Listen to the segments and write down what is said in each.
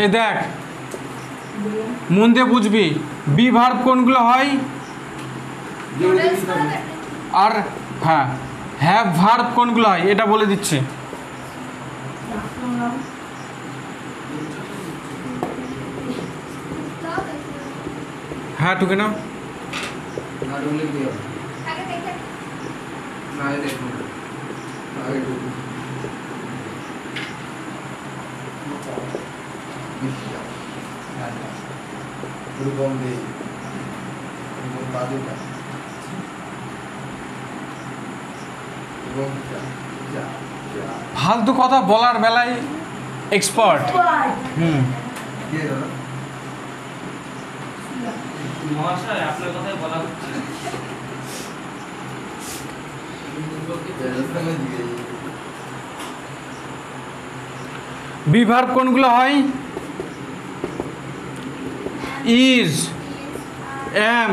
এই দেখ মন দিয়ে বুঝবি বি ভার্ব কোনগুলো হয় আর হ্যাঁ হ্যাভ ভার্ব কোনগুলো হয় এটা বলে দিচ্ছে। হ্যাঁ টুকে নাও ফালতু কথা বলার বেলায় এক্সপার্ট। মহাশয় আপনার কথাই বলা হচ্ছে। বি ভার্ব কোনগুলো হয় ইজ এম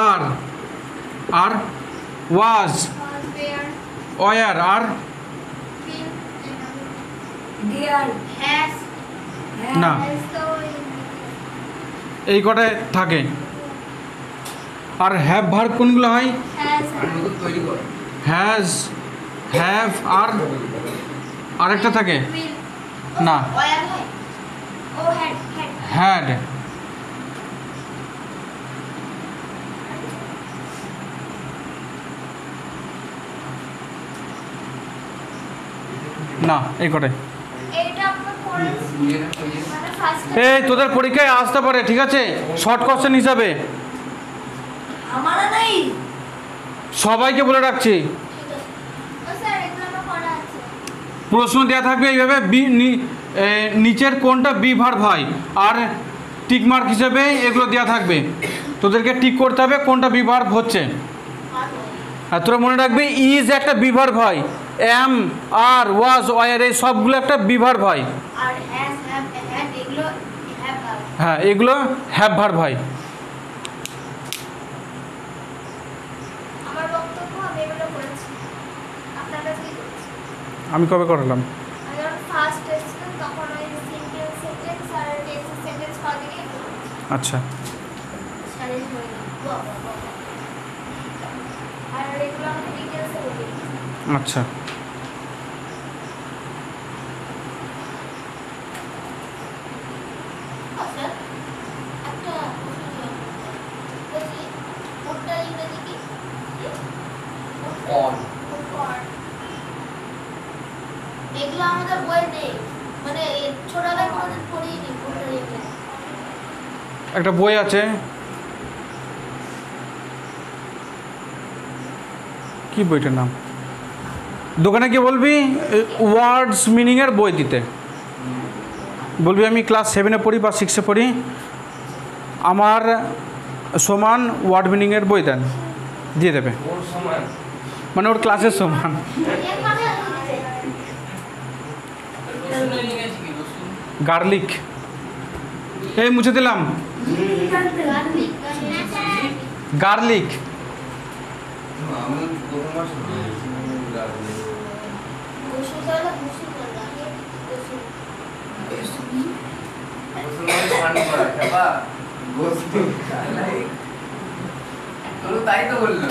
আর আর ওয়াজ ওয়ার আর না এই কটায় থাকে। আর হ্যাভ ভার্ব কোনগুলো হয় হ্যাজ হ্যাভ আর আরেকটা থাকে না হ্যাড না এই কটায়। এই তোদের পরীক্ষায় আসতে পারে ঠিক আছে শর্ট কোশ্চেন হিসাবে সবাইকে বলে রাখছি প্রশ্ন দেওয়া থাকবে এইভাবে নিচের কোনটা বি ভার্ব হয় আর টিক মার্ক হিসেবে এগুলো দেওয়া থাকবে তোদেরকে টিক করতে হবে কোনটা বি ভার্ব হচ্ছে। আর তোরা মনে রাখবি ইজ একটা বি ভার্ব হয় এম আর ওয়াজ ওয়ার এই সবগুলো একটা বি ভার্ব হয় হ্যাঁ এগুলো হ্যাভ ভার্ব হয়। আমি কবে করালাম আচ্ছা আচ্ছা এগুলো আমাদের বই নেই মানে ছোটবেলায় কোনোদিন পড়িনি একটা বই আছে কি বইটার নাম দোকানে গিয়ে বলবি ওয়ার্ডস মিনিংয়ের বই দিতে বলবি আমি ক্লাস 7-এ পড়ি বা 6-এ পড়ি আমার সমান ওয়ার্ড মিনিংয়ের বই দেন দিয়ে দেবে মানে ওর ক্লাসের সমান। গার্লিক এই মুছে দিলাম গার্লিক তাই তো বললো